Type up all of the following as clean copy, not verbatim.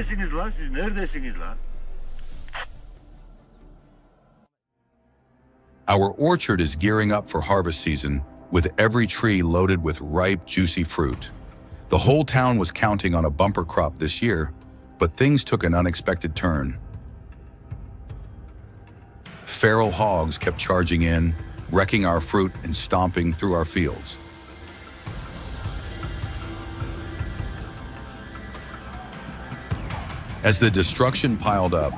Neredesiniz lan siz? Neredesiniz lan? Our orchard is gearing up for harvest season, with every tree loaded with ripe, juicy fruit. The whole town was counting on a bumper crop this year, but things took an unexpected turn. Feral hogs kept charging in, wrecking our fruit and stomping through our fields. As the destruction piled up,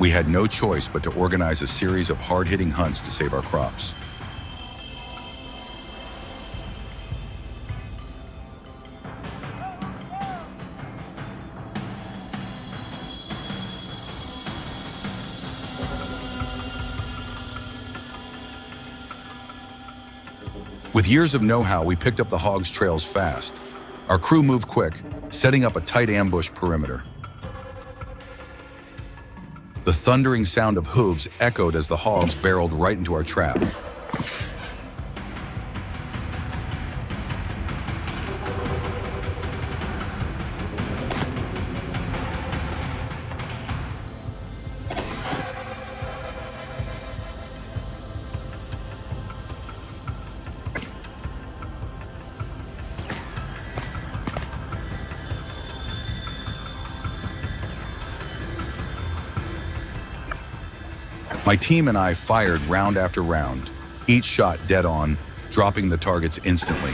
we had no choice but to organize a series of hard-hitting hunts to save our crops. With years of know-how, we picked up the hogs' trails fast. Our crew moved quick, setting up a tight ambush perimeter. The thundering sound of hooves echoed as the hogs barreled right into our trap. My team and I fired round after round, each shot dead on, dropping the targets instantly.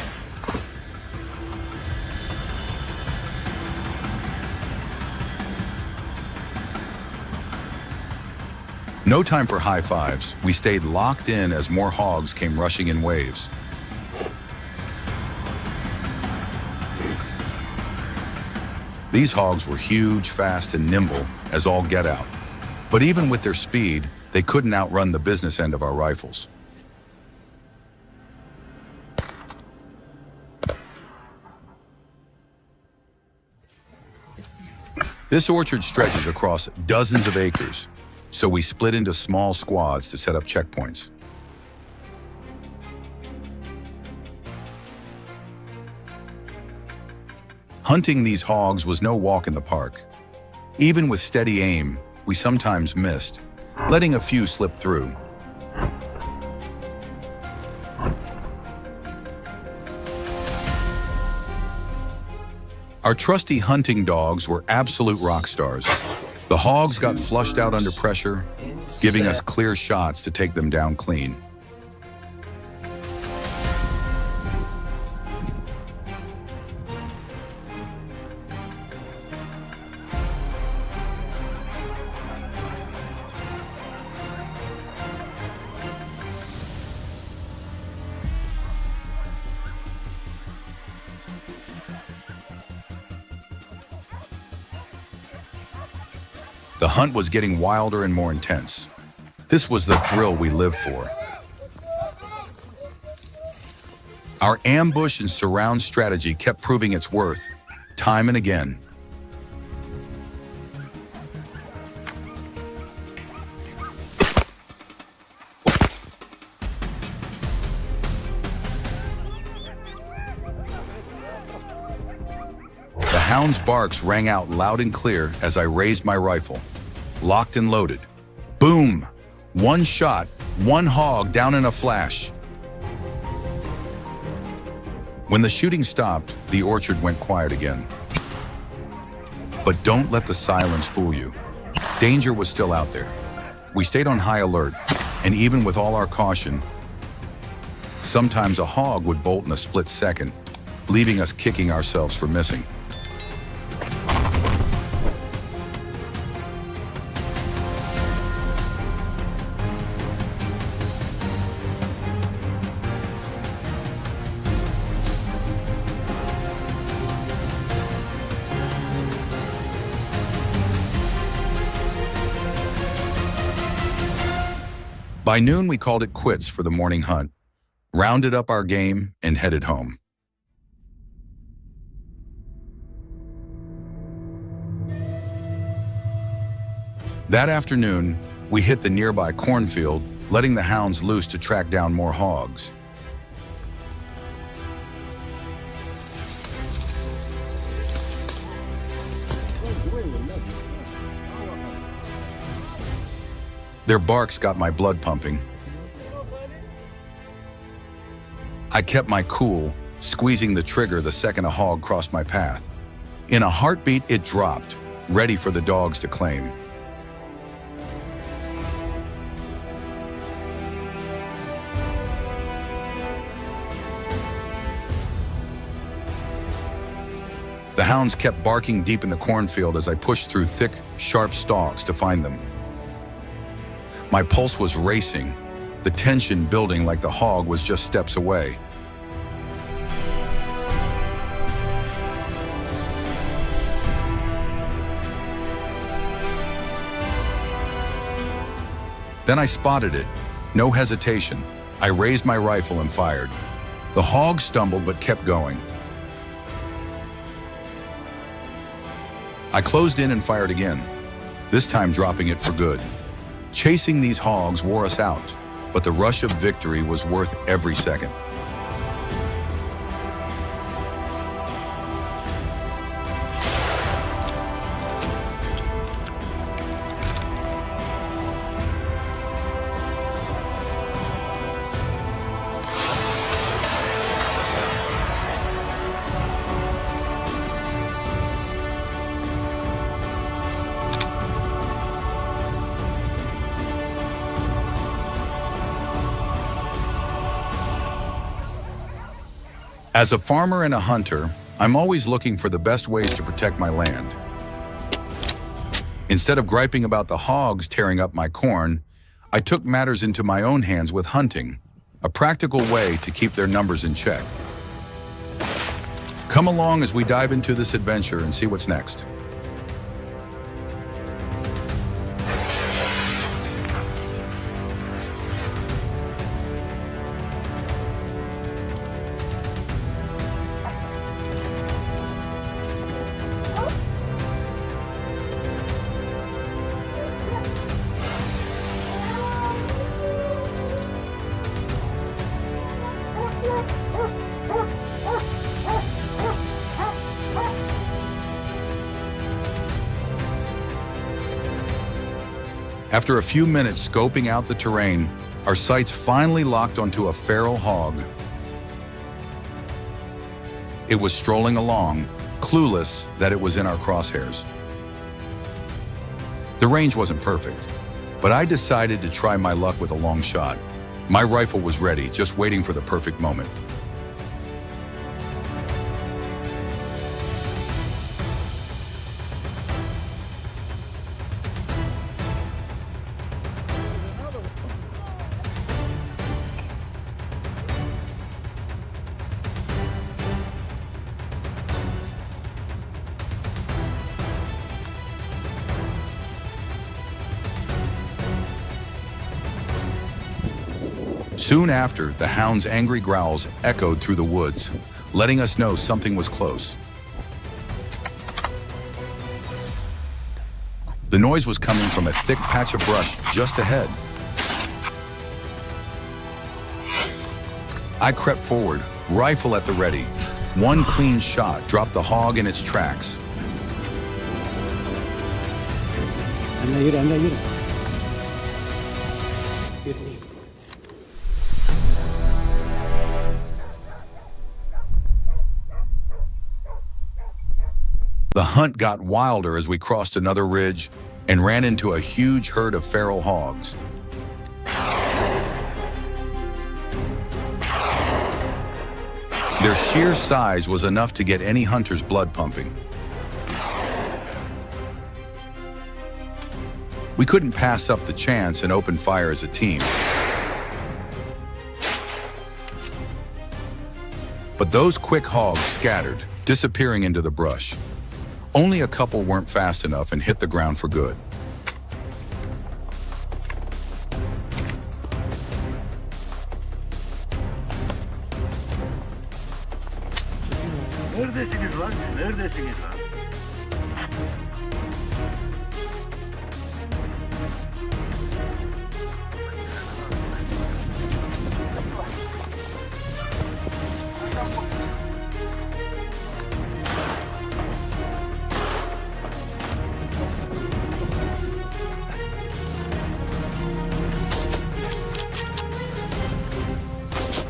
No time for high fives. We stayed locked in as more hogs came rushing in waves. These hogs were huge, fast, and nimble as all get out. But even with their speed, they couldn't outrun the business end of our rifles. This orchard stretches across dozens of acres, so we split into small squads to set up checkpoints. Hunting these hogs was no walk in the park. Even with steady aim, we sometimes missed, letting a few slip through. Our trusty hunting dogs were absolute rock stars. The hogs got flushed out under pressure, giving us clear shots to take them down clean. The hunt was getting wilder and more intense. This was the thrill we lived for. Our ambush and surround strategy kept proving its worth, time and again. The hound's barks rang out loud and clear as I raised my rifle. Locked and loaded. Boom! One shot, one hog down in a flash. When the shooting stopped, the orchard went quiet again. But don't let the silence fool you. Danger was still out there. We stayed on high alert, and even with all our caution, sometimes a hog would bolt in a split second, leaving us kicking ourselves for missing. By noon, we called it quits for the morning hunt, rounded up our game, and headed home. That afternoon, we hit the nearby cornfield, letting the hounds loose to track down more hogs. Their barks got my blood pumping. I kept my cool, squeezing the trigger the second a hog crossed my path. In a heartbeat, it dropped, ready for the dogs to claim. The hounds kept barking deep in the cornfield as I pushed through thick, sharp stalks to find them. My pulse was racing, the tension building like the hog was just steps away. Then I spotted it. No hesitation. I raised my rifle and fired. The hog stumbled but kept going. I closed in and fired again, this time dropping it for good. Chasing these hogs wore us out, but the rush of victory was worth every second. As a farmer and a hunter, I'm always looking for the best ways to protect my land. Instead of griping about the hogs tearing up my corn, I took matters into my own hands with hunting, a practical way to keep their numbers in check. Come along as we dive into this adventure and see what's next. After a few minutes scoping out the terrain, our sights finally locked onto a feral hog. It was strolling along, clueless that it was in our crosshairs. The range wasn't perfect, but I decided to try my luck with a long shot. My rifle was ready, just waiting for the perfect moment. Soon after, the hound's angry growls echoed through the woods, letting us know something was close. The noise was coming from a thick patch of brush just ahead. I crept forward, rifle at the ready. One clean shot dropped the hog in its tracks. The hunt got wilder as we crossed another ridge and ran into a huge herd of feral hogs. Their sheer size was enough to get any hunter's blood pumping. We couldn't pass up the chance and open fire as a team. But those quick hogs scattered, disappearing into the brush. Only a couple weren't fast enough and hit the ground for good. Neredesiniz lan? Neredesiniz lan?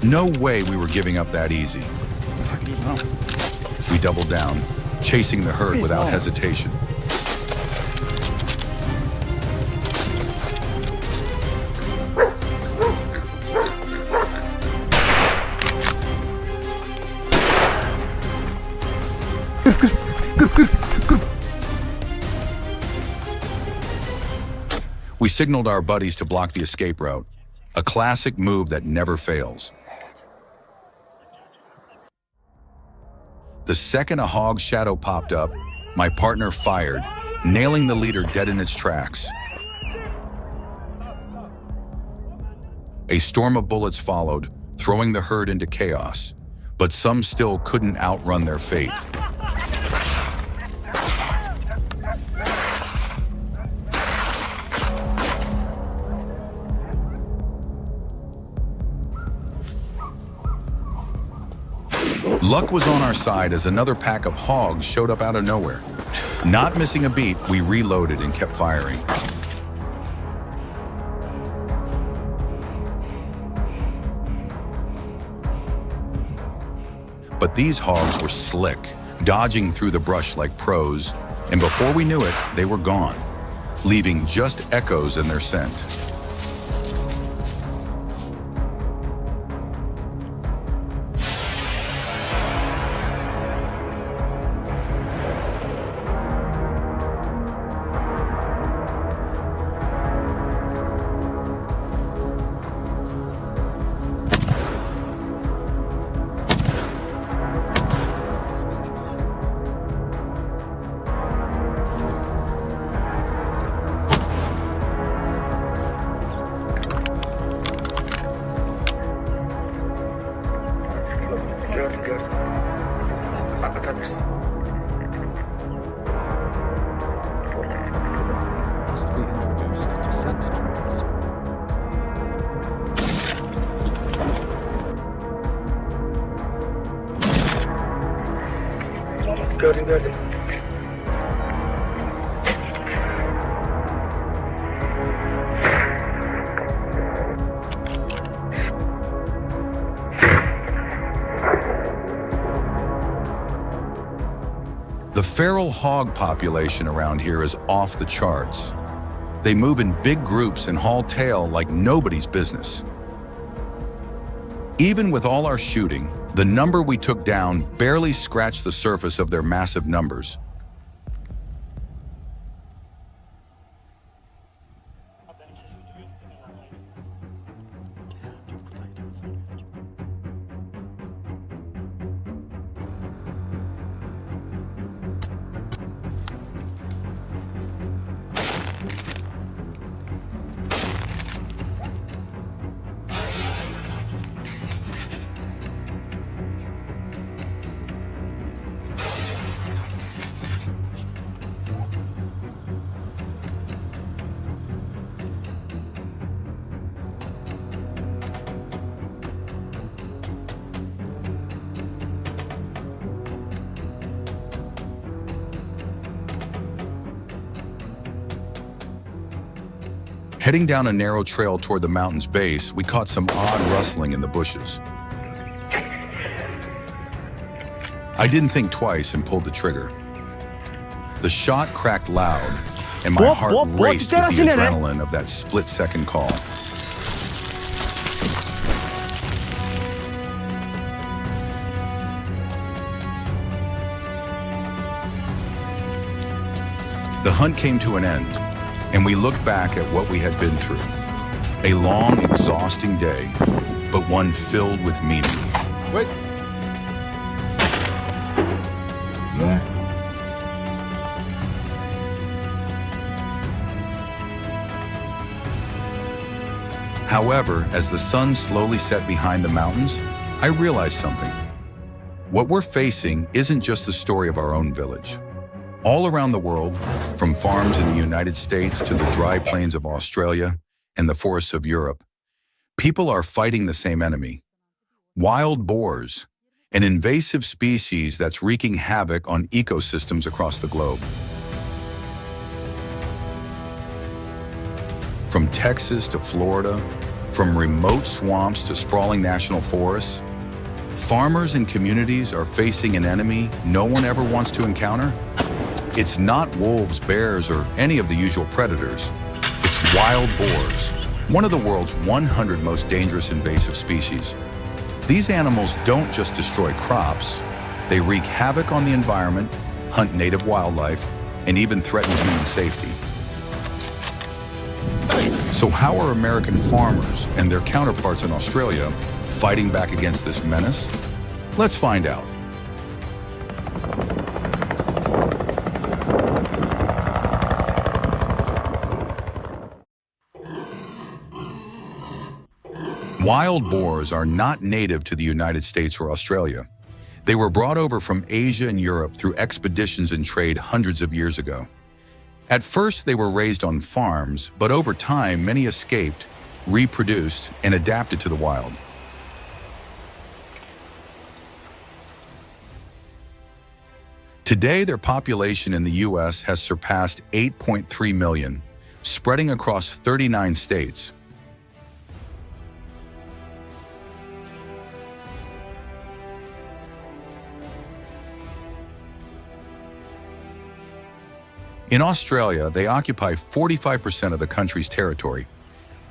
No way we were giving up that easy. We doubled down, chasing the herd without hesitation. We signaled our buddies to block the escape route, a classic move that never fails. The second a hog's shadow popped up, my partner fired, nailing the leader dead in its tracks. A storm of bullets followed, throwing the herd into chaos, but some still couldn't outrun their fate. Luck was on our side as another pack of hogs showed up out of nowhere. Not missing a beat, we reloaded and kept firing. But these hogs were slick, dodging through the brush like pros, and before we knew it, they were gone, leaving just echoes in their scent. Gördüm. Atabilirsin. Must be introduced to scent trails. Gördüm. The feral hog population around here is off the charts. They move in big groups and haul tail like nobody's business. Even with all our shooting, the number we took down barely scratched the surface of their massive numbers. Heading down a narrow trail toward the mountain's base, we caught some odd rustling in the bushes. I didn't think twice and pulled the trigger. The shot cracked loud, and my heart raced with the adrenaline of that split-second call. The hunt came to an end, and we looked back at what we had been through. A long, exhausting day, but one filled with meaning. Wait. However, as the sun slowly set behind the mountains, I realized something. What we're facing isn't just the story of our own village. All around the world, from farms in the United States to the dry plains of Australia and the forests of Europe, people are fighting the same enemy. Wild boars, an invasive species that's wreaking havoc on ecosystems across the globe. From Texas to Florida, From remote swamps to sprawling national forests, farmers and communities are facing an enemy no one ever wants to encounter. It's not wolves, bears, or any of the usual predators. It's wild boars, one of the world's 100 most dangerous invasive species. These animals don't just destroy crops, they wreak havoc on the environment, hunt native wildlife, and even threaten human safety. So how are American farmers and their counterparts in Australia fighting back against this menace? Let's find out. Wild boars are not native to the United States or Australia. They were brought over from Asia and Europe through expeditions and trade hundreds of years ago. At first, they were raised on farms, but over time, many escaped, reproduced, and adapted to the wild. Today, their population in the U.S. has surpassed 8.3 million, spreading across 39 states. In Australia, they occupy 45% of the country's territory.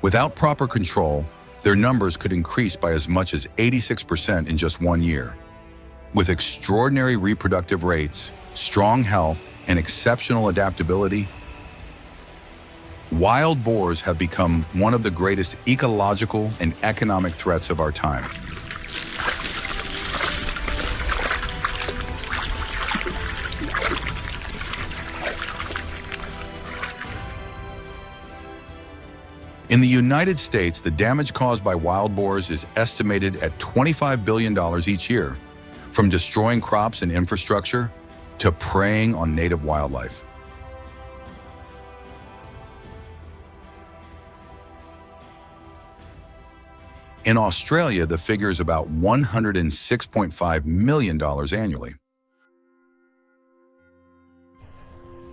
Without proper control, their numbers could increase by as much as 86% in just 1 year. With extraordinary reproductive rates, strong health, and exceptional adaptability, wild boars have become one of the greatest ecological and economic threats of our time. In the United States, the damage caused by wild boars is estimated at $25 billion each year, from destroying crops and infrastructure to preying on native wildlife. In Australia, the figure is about $106.5 million annually.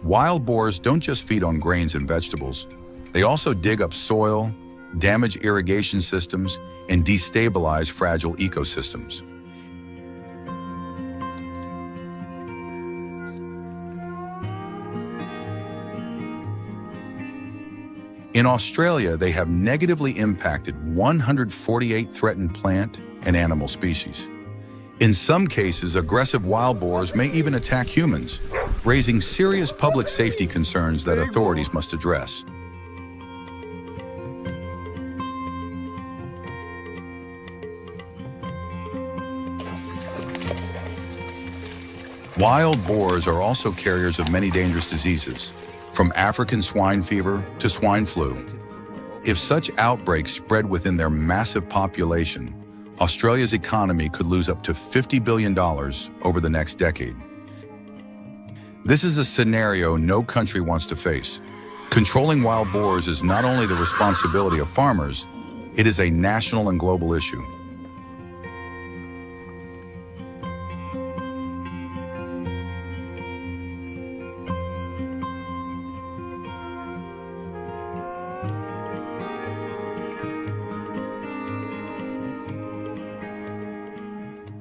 Wild boars don't just feed on grains and vegetables. They also dig up soil, damage irrigation systems, and destabilize fragile ecosystems. In Australia, they have negatively impacted 148 threatened plant and animal species. In some cases, aggressive wild boars may even attack humans, raising serious public safety concerns that authorities must address. Wild boars are also carriers of many dangerous diseases, from African swine fever to swine flu. If such outbreaks spread within their massive population, Australia's economy could lose up to $50 billion over the next decade. This is a scenario no country wants to face. Controlling wild boars is not only the responsibility of farmers, it is a national and global issue.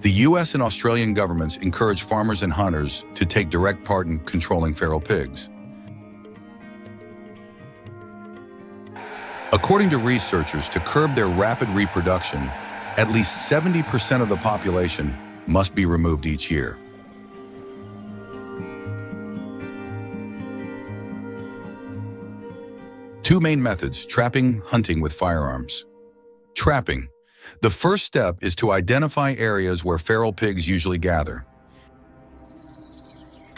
The U.S. and Australian governments encourage farmers and hunters to take direct part in controlling feral pigs. According to researchers, to curb their rapid reproduction, at least 70% of the population must be removed each year. Two main methods: trapping, hunting with firearms. Trapping. The first step is to identify areas where feral pigs usually gather.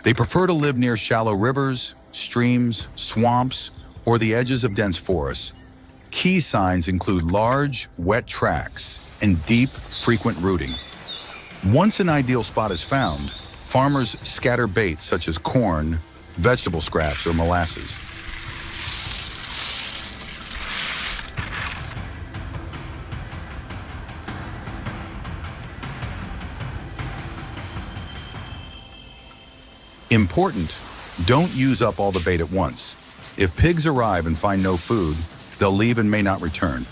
They prefer to live near shallow rivers, streams, swamps, or the edges of dense forests. Key signs include large, wet tracks and deep, frequent rooting. Once an ideal spot is found, farmers scatter bait such as corn, vegetable scraps, or molasses. Important, don't use up all the bait at once. If pigs arrive and find no food, they'll leave and may not return.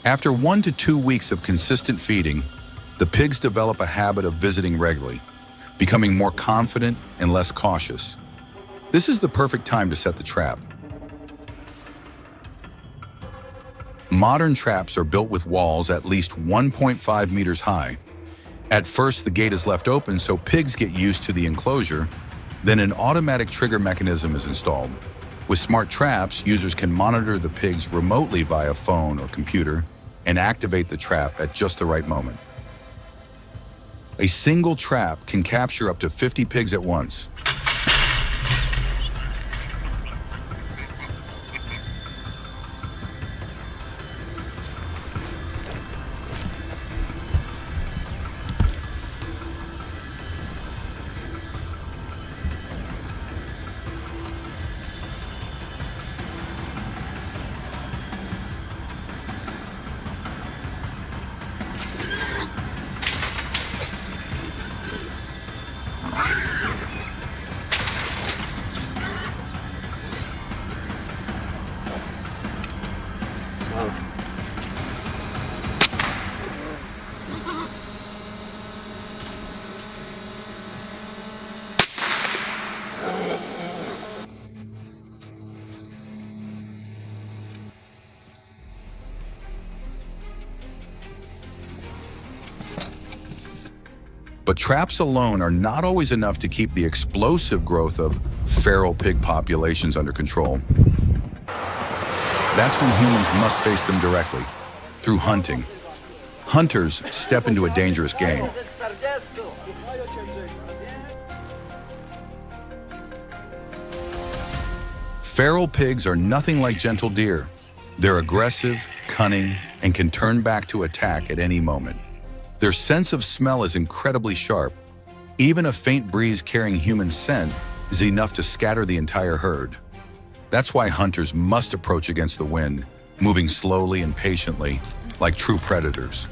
After 1 to 2 weeks of consistent feeding, the pigs develop a habit of visiting regularly, becoming more confident and less cautious. This is the perfect time to set the trap. Modern traps are built with walls at least 1.5 meters high. At first, the gate is left open so pigs get used to the enclosure, then an automatic trigger mechanism is installed. With smart traps, users can monitor the pigs remotely via phone or computer and activate the trap at just the right moment. A single trap can capture up to 50 pigs at once. But traps alone are not always enough to keep the explosive growth of feral pig populations under control. That's when humans must face them directly, through hunting. Hunters step into a dangerous game. Feral pigs are nothing like gentle deer. They're aggressive, cunning, and can turn back to attack at any moment. Their sense of smell is incredibly sharp. Even a faint breeze carrying human scent is enough to scatter the entire herd. That's why hunters must approach against the wind, moving slowly and patiently, like true predators.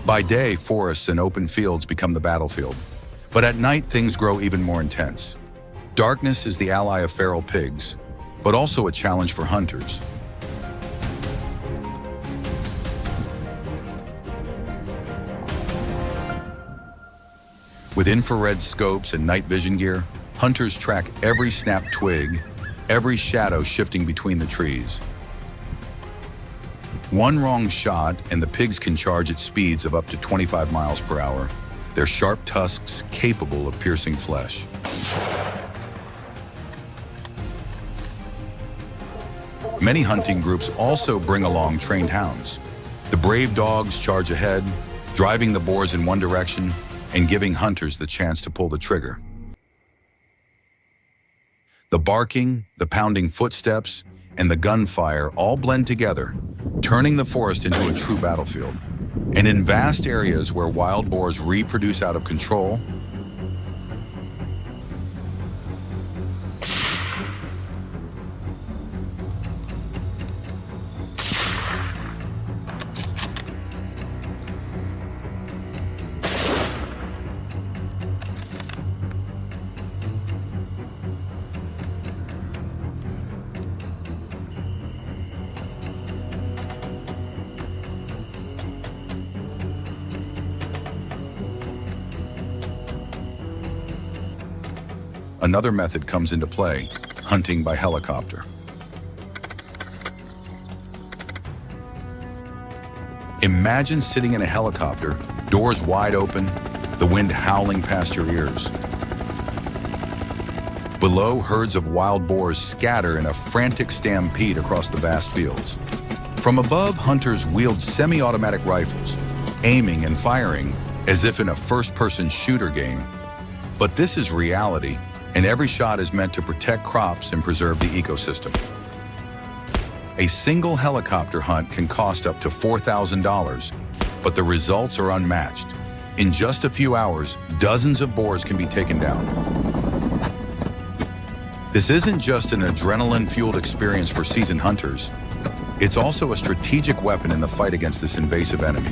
By day, forests and open fields become the battlefield. But at night, things grow even more intense. Darkness is the ally of feral pigs, but also a challenge for hunters. With infrared scopes and night vision gear, hunters track every snapped twig, every shadow shifting between the trees. One wrong shot and the pigs can charge at speeds of up to 25 miles per hour, their sharp tusks capable of piercing flesh. Many hunting groups also bring along trained hounds. The brave dogs charge ahead, driving the boars in one direction and giving hunters the chance to pull the trigger. The barking, the pounding footsteps, and the gunfire all blend together, turning the forest into a true battlefield. And in vast areas where wild boars reproduce out of control, another method comes into play: hunting by helicopter. Imagine sitting in a helicopter, doors wide open, the wind howling past your ears. Below, herds of wild boars scatter in a frantic stampede across the vast fields. From above, hunters wield semi-automatic rifles, aiming and firing as if in a first-person shooter game. But this is reality, and every shot is meant to protect crops and preserve the ecosystem. A single helicopter hunt can cost up to $4,000, but the results are unmatched. In just a few hours, dozens of boars can be taken down. This isn't just an adrenaline-fueled experience for seasoned hunters. It's also a strategic weapon in the fight against this invasive enemy.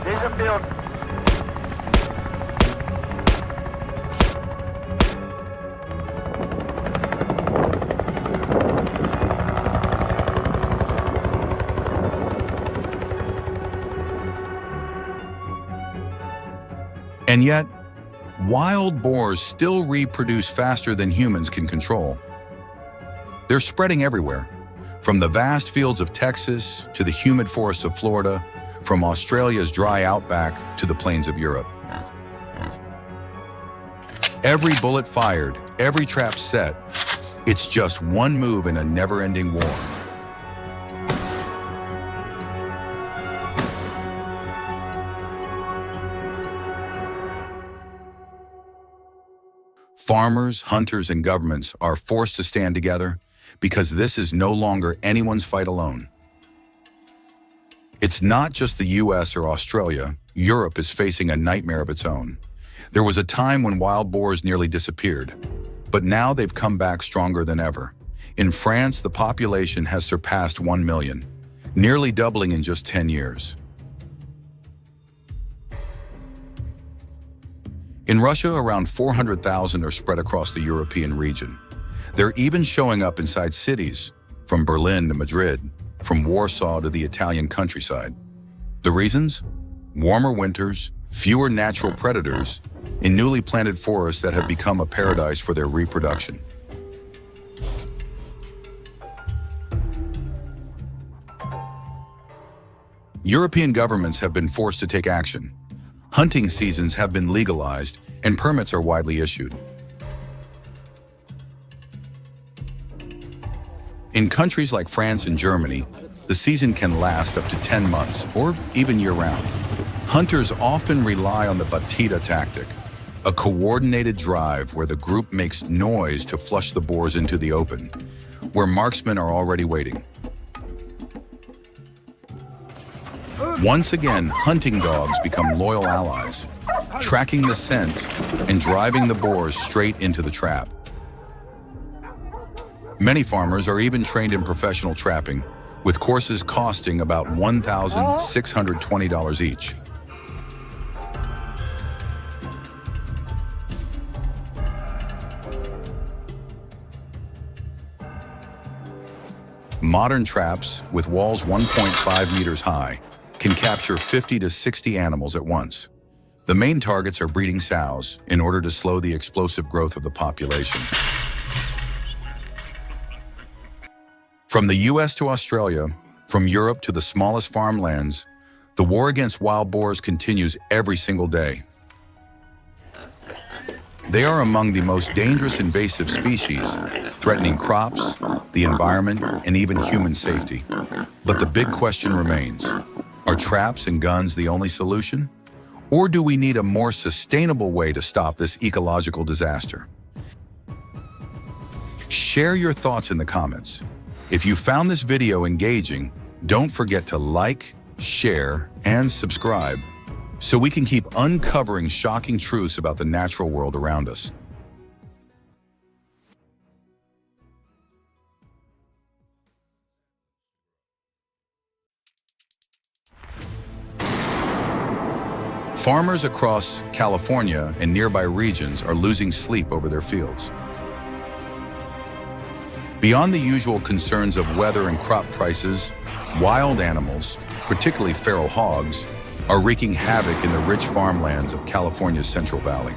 This is a field. And yet, wild boars still reproduce faster than humans can control. They're spreading everywhere, from the vast fields of Texas to the humid forests of Florida, from Australia's dry outback to the plains of Europe. Every bullet fired, every trap set, it's just one move in a never-ending war. Farmers, hunters, and governments are forced to stand together because this is no longer anyone's fight alone. It's not just the US or Australia. Europe is facing a nightmare of its own. There was a time when wild boars nearly disappeared, but now they've come back stronger than ever. In France, the population has surpassed 1 million, nearly doubling in just 10 years. In Russia, around 400,000 are spread across the European region. They're even showing up inside cities, from Berlin to Madrid, from Warsaw to the Italian countryside. The reasons? Warmer winters, fewer natural predators, and newly planted forests that have become a paradise for their reproduction. European governments have been forced to take action. Hunting seasons have been legalized, and permits are widely issued. In countries like France and Germany, the season can last up to 10 months, or even year-round. Hunters often rely on the batida tactic, a coordinated drive where the group makes noise to flush the boars into the open, where marksmen are already waiting. Once again, hunting dogs become loyal allies, tracking the scent and driving the boars straight into the trap. Many farmers are even trained in professional trapping, with courses costing about $1,620 each. Modern traps, with walls 1.5 meters high, can capture 50 to 60 animals at once. The main targets are breeding sows in order to slow the explosive growth of the population. From the US to Australia, from Europe to the smallest farmlands, the war against wild boars continues every single day. They are among the most dangerous invasive species, threatening crops, the environment, and even human safety. But the big question remains, are traps and guns the only solution? Or do we need a more sustainable way to stop this ecological disaster? Share your thoughts in the comments. If you found this video engaging, don't forget to like, share, and subscribe so we can keep uncovering shocking truths about the natural world around us. Farmers across California and nearby regions are losing sleep over their fields. Beyond the usual concerns of weather and crop prices, wild animals, particularly feral hogs, are wreaking havoc in the rich farmlands of California's Central Valley.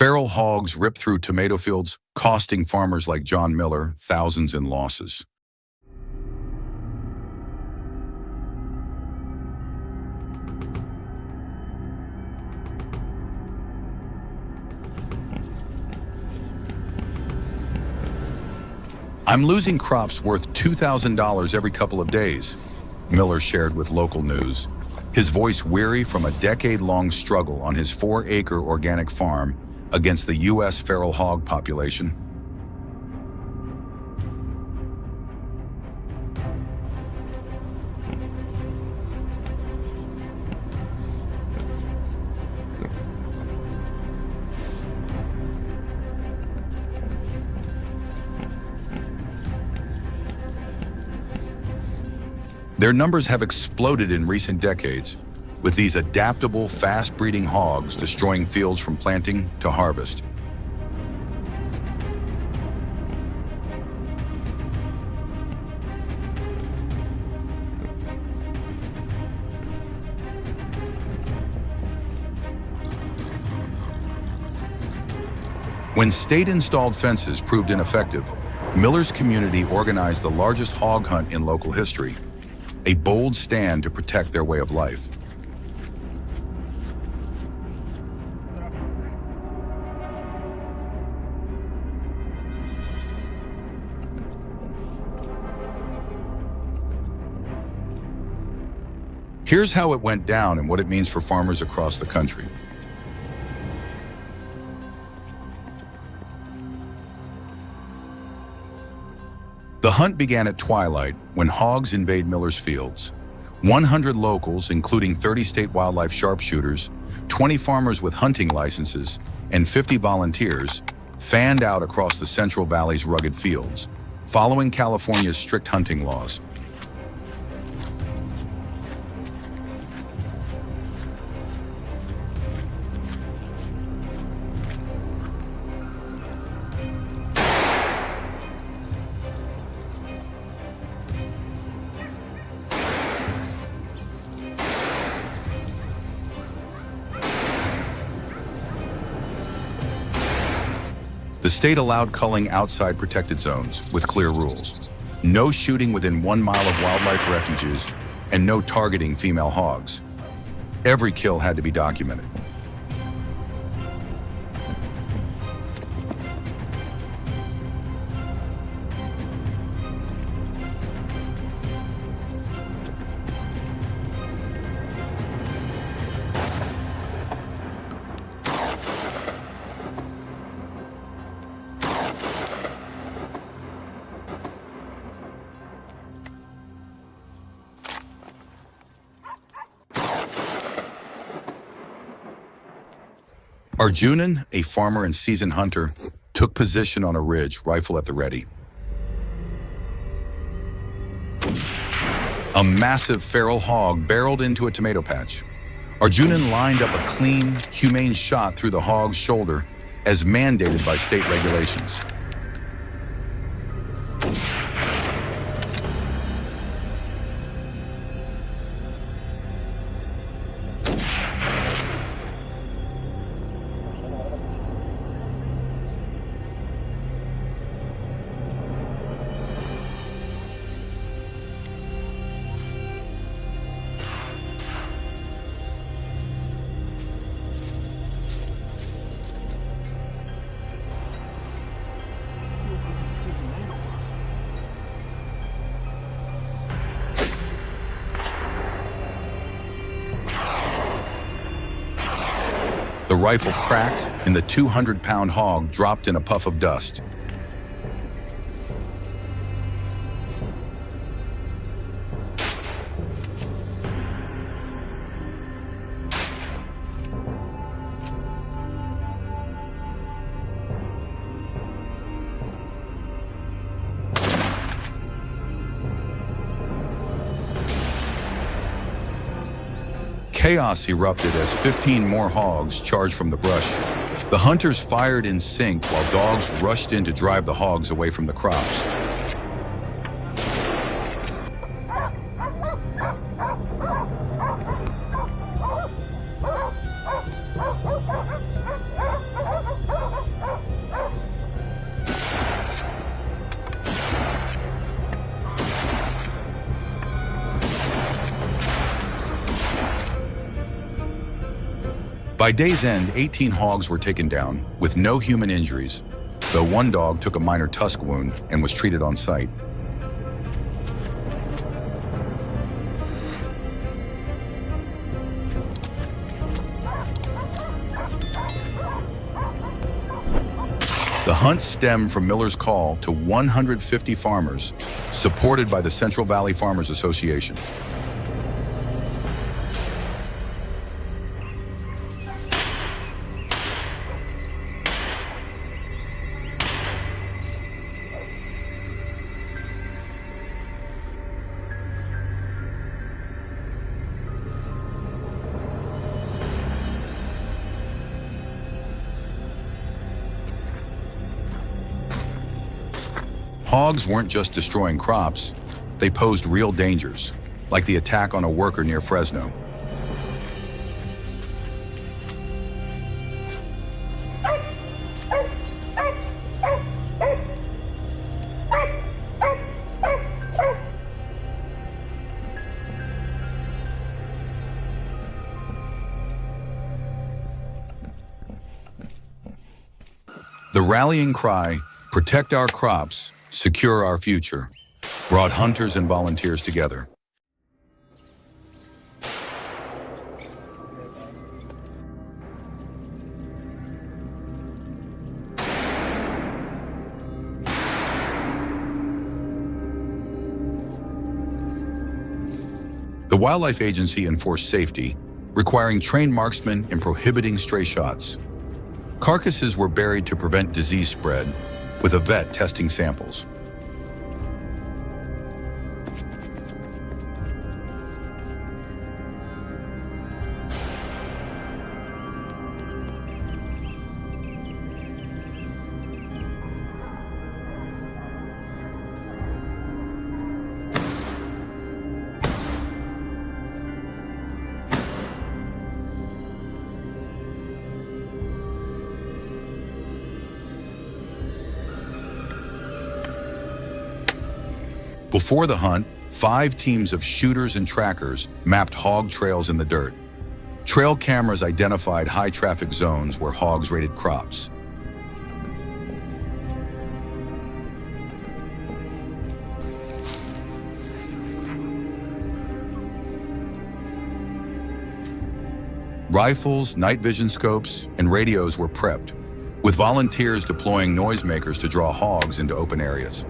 Feral hogs ripped through tomato fields, costing farmers like John Miller thousands in losses. "I'm losing crops worth $2,000 every couple of days," Miller shared with local news, his voice weary from a decade-long struggle on his 4-acre organic farm against the U.S. feral hog population. Their numbers have exploded in recent decades, with these adaptable, fast-breeding hogs destroying fields from planting to harvest. When state-installed fences proved ineffective, Miller's community organized the largest hog hunt in local history, a bold stand to protect their way of life. Here's how it went down and what it means for farmers across the country. The hunt began at twilight when hogs invade Miller's fields. 100 locals, including 30 state wildlife sharpshooters, 20 farmers with hunting licenses, and 50 volunteers, fanned out across the Central Valley's rugged fields, following California's strict hunting laws. The state allowed culling outside protected zones with clear rules. No shooting within 1 mile of wildlife refuges and no targeting female hogs. Every kill had to be documented. Arjunan, a farmer and seasoned hunter, took position on a ridge, rifle at the ready. A massive feral hog barreled into a tomato patch. Arjunan lined up a clean, humane shot through the hog's shoulder as mandated by state regulations. The rifle cracked, and the 200-pound hog dropped in a puff of dust. Chaos erupted as 15 more hogs charged from the brush. The hunters fired in sync while dogs rushed in to drive the hogs away from the crops. By day's end, 18 hogs were taken down with no human injuries, though one dog took a minor tusk wound and was treated on site. The hunt stemmed from Miller's call to 150 farmers, supported by the Central Valley Farmers Association. Hogs weren't just destroying crops, they posed real dangers, like the attack on a worker near Fresno. The rallying cry, "Protect our crops, secure our future," brought hunters and volunteers together. The Wildlife Agency enforced safety, requiring trained marksmen and prohibiting stray shots. Carcasses were buried to prevent disease spread, with a vet testing samples. Before the hunt, 5 teams of shooters and trackers mapped hog trails in the dirt. Trail cameras identified high-traffic zones where hogs raided crops. Rifles, night vision scopes, and radios were prepped, with volunteers deploying noisemakers to draw hogs into open areas.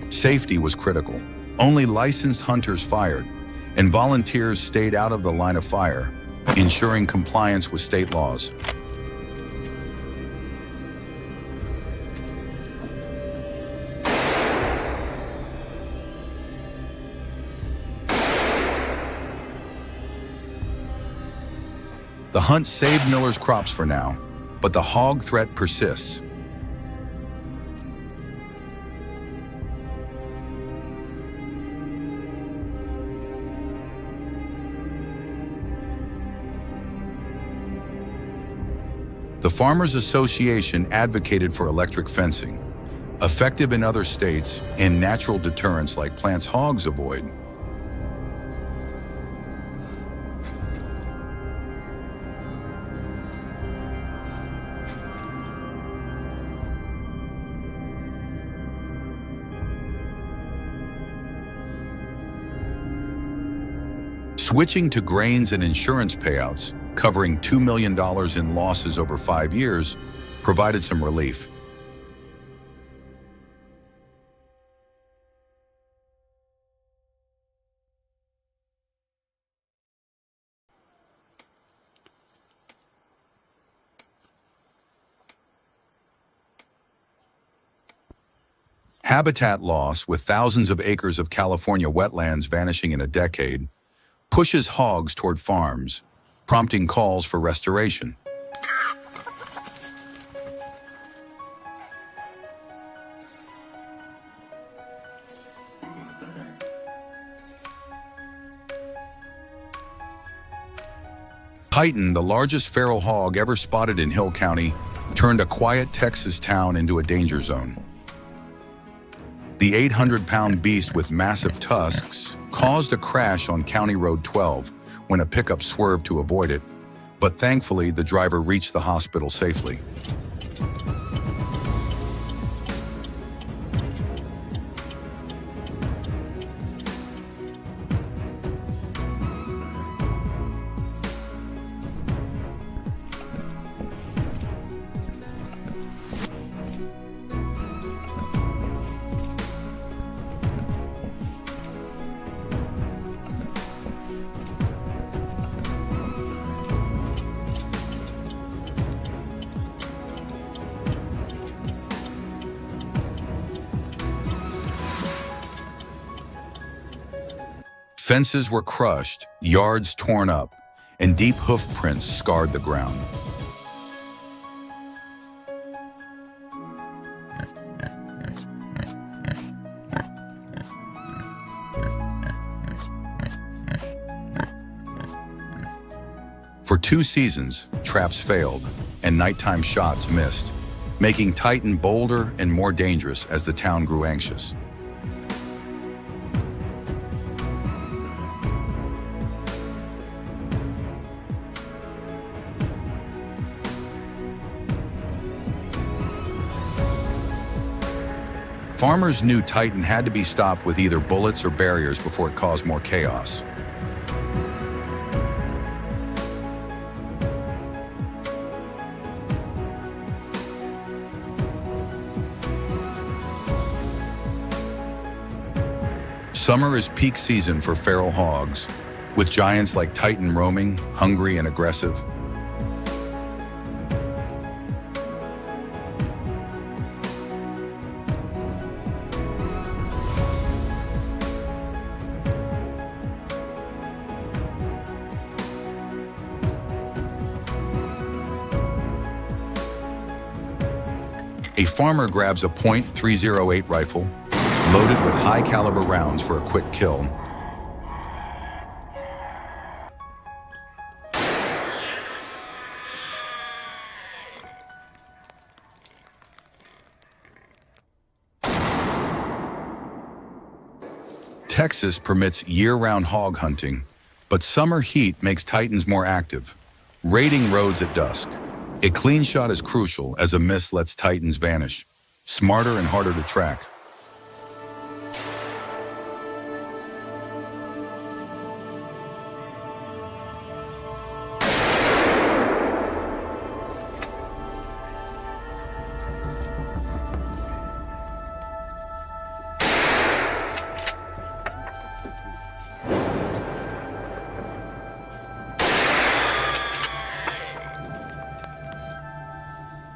Safety was critical. Only licensed hunters fired, and volunteers stayed out of the line of fire, ensuring compliance with state laws. The hunt saved Miller's crops for now, but the hog threat persists. The Farmers Association advocated for electric fencing, effective in other states and natural deterrents like plants hogs avoid. Switching to grains and insurance payouts, covering $2 million in losses over 5 years, provided some relief. Habitat loss, with thousands of acres of California wetlands vanishing in a decade, pushes hogs toward farms, prompting calls for restoration. Titan, the largest feral hog ever spotted in Hill County, turned a quiet Texas town into a danger zone. The 800-pound beast with massive tusks caused a crash on County Road 12 when a pickup swerved to avoid it, but thankfully the driver reached the hospital safely. Fences were crushed, yards torn up, and deep hoof prints scarred the ground. For 2 seasons, traps failed and nighttime shots missed, making Titan bolder and more dangerous as the town grew anxious. Farmers knew Titan had to be stopped with either bullets or barriers before it caused more chaos. Summer is peak season for feral hogs, with giants like Titan roaming, hungry and aggressive. A farmer grabs a .308 rifle, loaded with high-caliber rounds for a quick kill. Texas permits year-round hog hunting, but summer heat makes Titans more active, raiding roads at dusk. A clean shot is crucial as a miss lets Titans vanish, smarter and harder to track.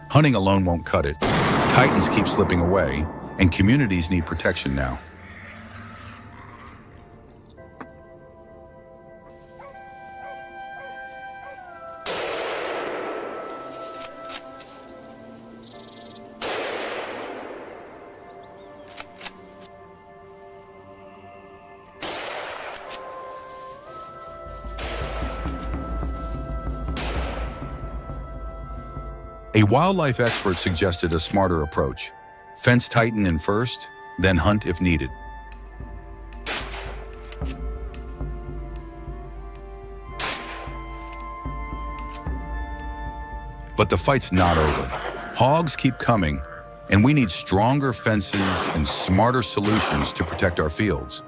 Hunting alone won't cut it. Titans keep slipping away, and communities need protection now. A wildlife expert suggested a smarter approach. Fence Titan in first, then hunt if needed. But the fight's not over. Hogs keep coming, and we need stronger fences and smarter solutions to protect our fields.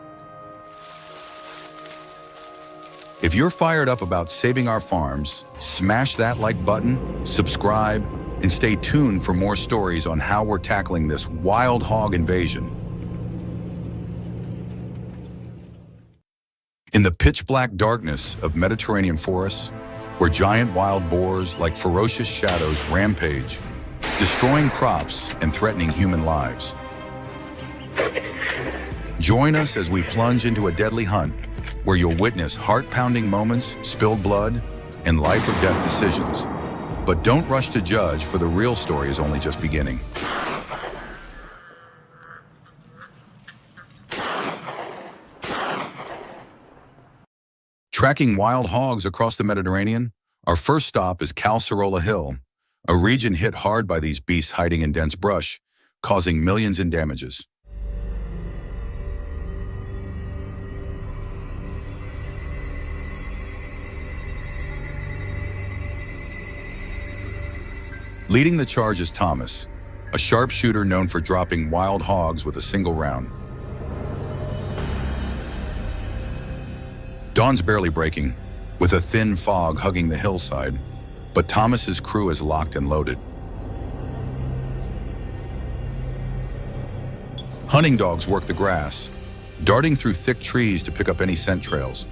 If you're fired up about saving our farms, smash that like button, subscribe, and stay tuned for more stories on how we're tackling this wild hog invasion. In the pitch-black darkness of Mediterranean forests, where giant wild boars like ferocious shadows rampage, destroying crops and threatening human lives. Join us as we plunge into a deadly hunt where you'll witness heart-pounding moments, spilled blood, and life or death decisions. But don't rush to judge, for the real story is only just beginning. Tracking wild hogs across the Mediterranean? Our first stop is Calcerola Hill, a region hit hard by these beasts hiding in dense brush, causing millions in damages. Leading the charge is Thomas, a sharpshooter known for dropping wild hogs with a single round. Dawn's barely breaking, with a thin fog hugging the hillside, but Thomas's crew is locked and loaded. Hunting dogs work the grass, darting through thick trees to pick up any scent trails.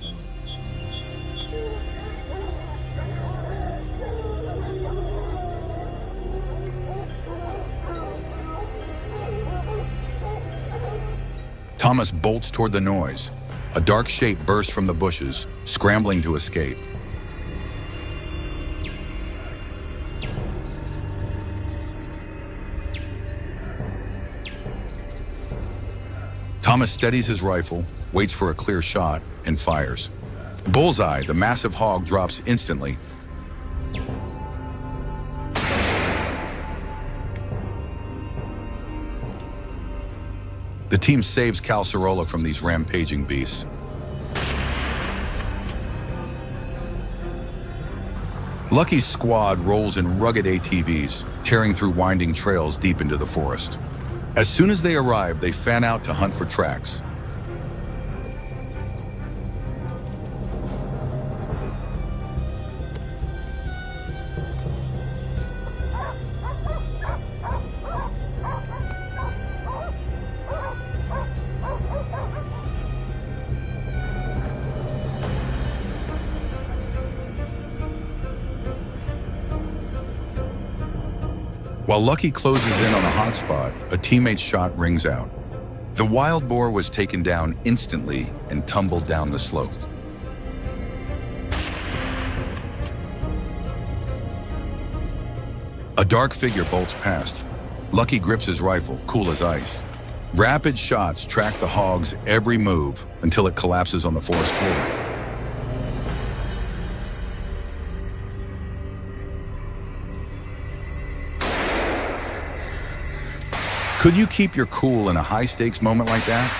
Thomas bolts toward the noise. A dark shape bursts from the bushes, scrambling to escape. Thomas steadies his rifle, waits for a clear shot, and fires. Bullseye, the massive hog drops instantly. The team saves Calcerola from these rampaging beasts. Lucky's squad rolls in rugged ATVs, tearing through winding trails deep into the forest. As soon as they arrive, they fan out to hunt for tracks. While Lucky closes in on a hotspot, a teammate's shot rings out. The wild boar was taken down instantly and tumbled down the slope. A dark figure bolts past. Lucky grips his rifle, cool as ice. Rapid shots track the hog's every move until it collapses on the forest floor. Could you keep your cool in a high-stakes moment like that?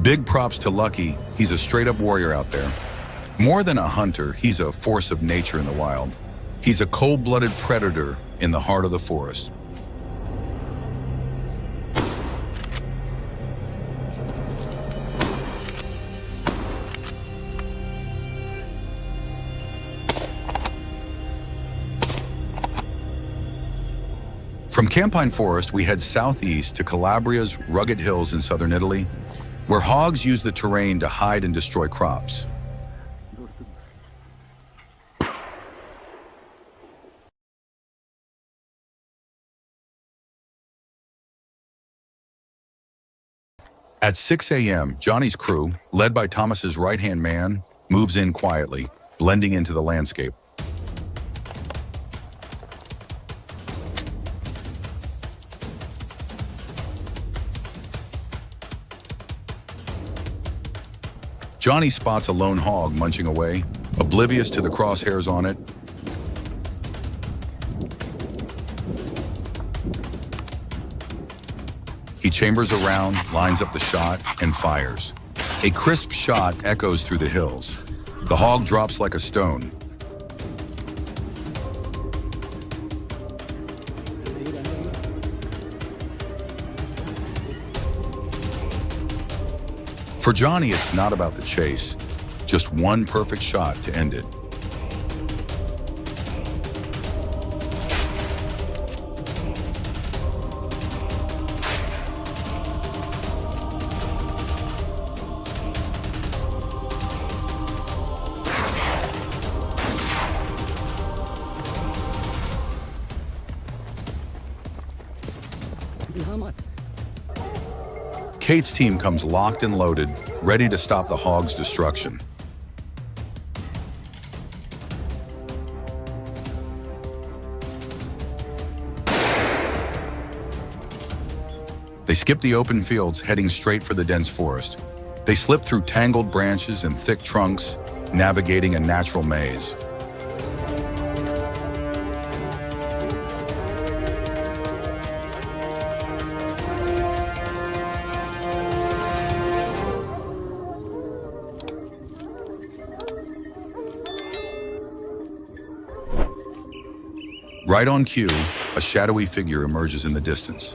Big props to Lucky. He's a straight-up warrior out there. More than a hunter, he's a force of nature in the wild. He's a cold-blooded predator in the heart of the forest. From Campine Forest, we head southeast to Calabria's rugged hills in southern Italy, where hogs use the terrain to hide and destroy crops. At 6 a.m., Johnny's crew, led by Thomas's right-hand man, moves in quietly, blending into the landscape. Johnny spots a lone hog munching away, oblivious to the crosshairs on it. He chambers around, lines up the shot, and fires. A crisp shot echoes through the hills. The hog drops like a stone. For Johnny, it's not about the chase, just one perfect shot to end it. Kate's team comes locked and loaded, ready to stop the hog's destruction. They skip the open fields, heading straight for the dense forest. They slip through tangled branches and thick trunks, navigating a natural maze. Right on cue, a shadowy figure emerges in the distance.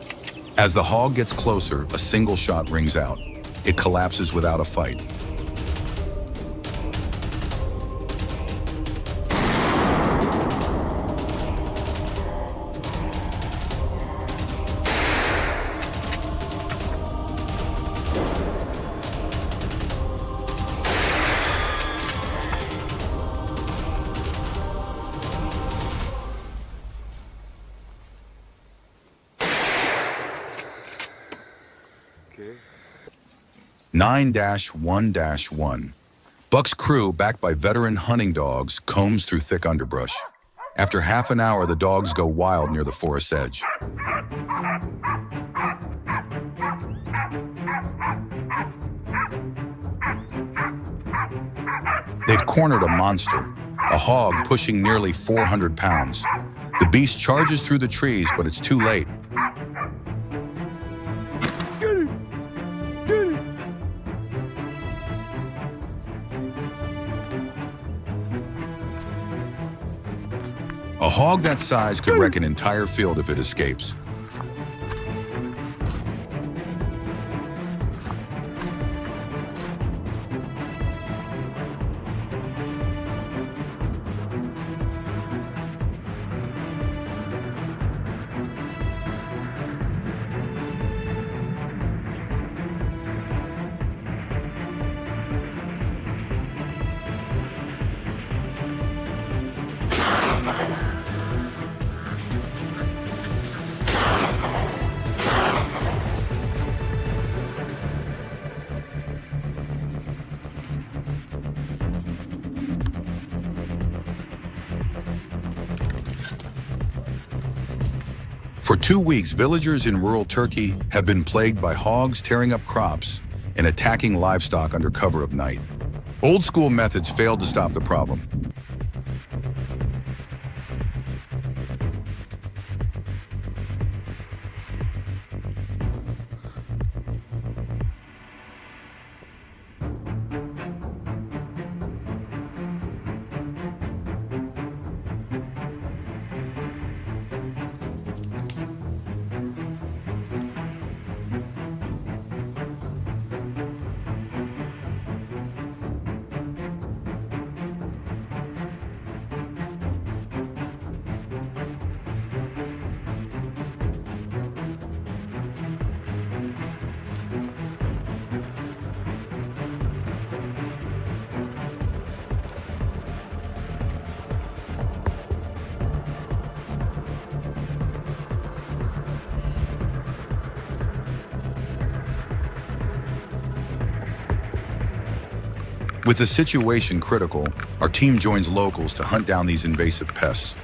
As the hog gets closer, a single shot rings out. It collapses without a fight. Okay. 9-1-1. Buck's crew, backed by veteran hunting dogs, combs through thick underbrush. After half an hour, the dogs go wild near the forest's edge. They've cornered a monster, a hog pushing nearly 400 pounds. The beast charges through the trees, but it's too late. A hog that size could wreck an entire field if it escapes. For 2 weeks, villagers in rural Turkey have been plagued by hogs tearing up crops and attacking livestock under cover of night. Old-school methods failed to stop the problem. With the situation critical, our team joins locals to hunt down these invasive pests.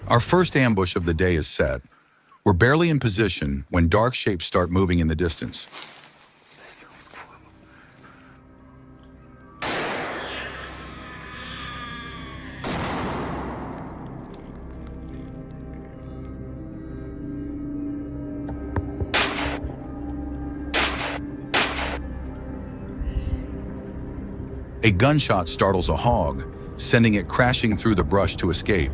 Our first ambush of the day is set. We're barely in position when dark shapes start moving in the distance. A gunshot startles a hog, sending it crashing through the brush to escape.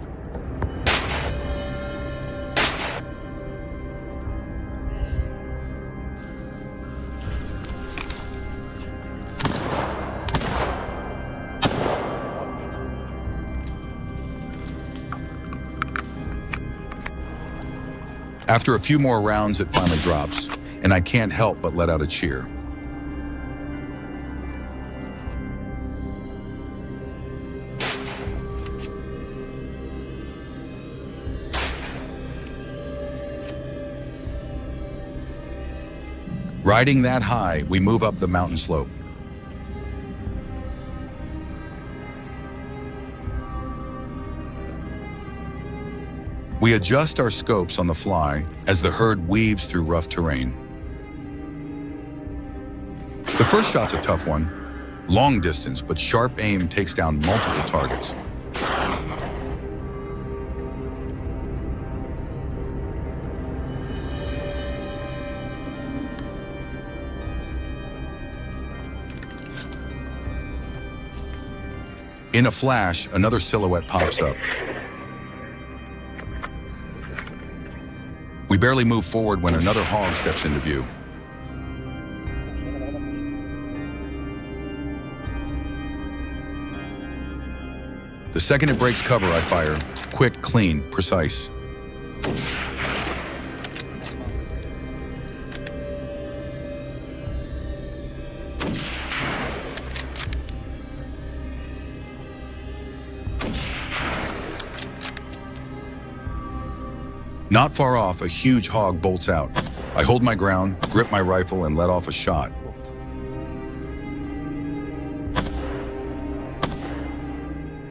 After a few more rounds, it finally drops, and I can't help but let out a cheer. Riding that high, we move up the mountain slope. We adjust our scopes on the fly as the herd weaves through rough terrain. The first shot's a tough one. Long distance, but sharp aim takes down multiple targets. In a flash, another silhouette pops up. We barely move forward when another hog steps into view. The second it breaks cover, I fire. Quick, clean, precise. Not far off, a huge hog bolts out. I hold my ground, grip my rifle, and let off a shot.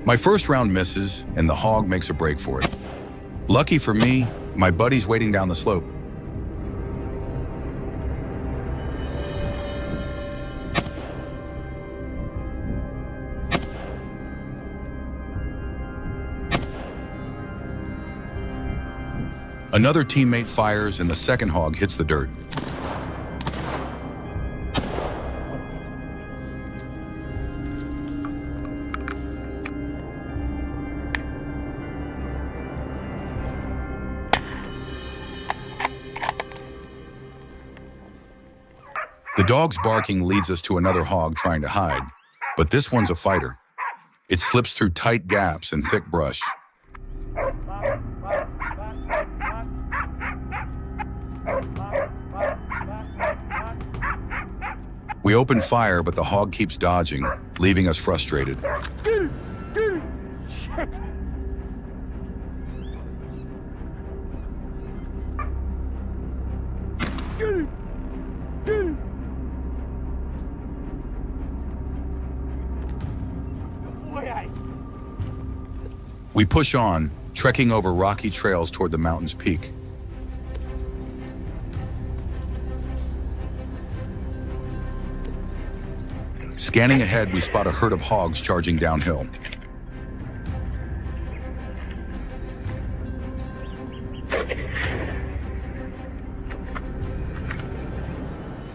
My first round misses, and the hog makes a break for it. Lucky for me, my buddy's waiting down the slope. Another teammate fires, and the second hog hits the dirt. The dog's barking leads us to another hog trying to hide, but this one's a fighter. It slips through tight gaps and thick brush. We open fire, but the hog keeps dodging, leaving us frustrated. We push on, trekking over rocky trails toward the mountain's peak. Scanning ahead, we spot a herd of hogs charging downhill.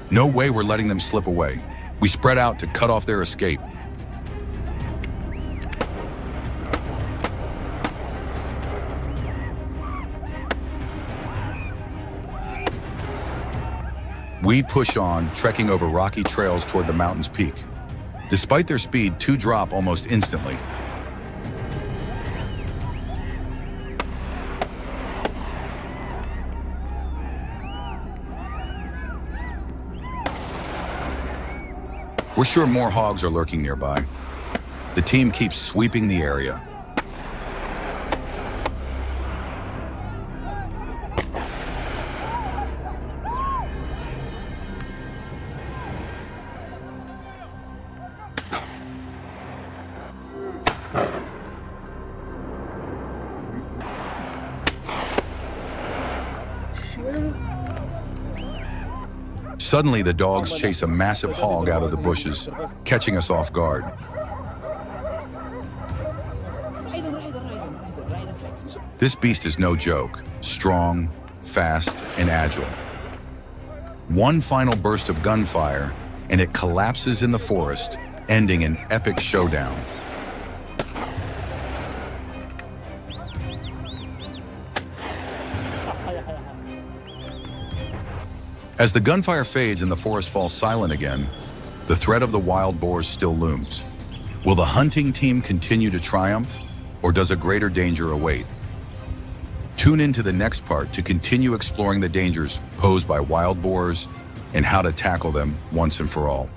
No way we're letting them slip away. We spread out to cut off their escape. We push on, trekking over rocky trails toward the mountain's peak. Despite their speed, two drop almost instantly. We're sure more hogs are lurking nearby. The team keeps sweeping the area. Suddenly, the dogs chase a massive hog out of the bushes, catching us off guard. This beast is no joke, strong, fast, and agile. One final burst of gunfire, and it collapses in the forest, ending an epic showdown. As the gunfire fades and the forest falls silent again, the threat of the wild boars still looms. Will the hunting team continue to triumph, or does a greater danger await? Tune into the next part to continue exploring the dangers posed by wild boars and how to tackle them once and for all.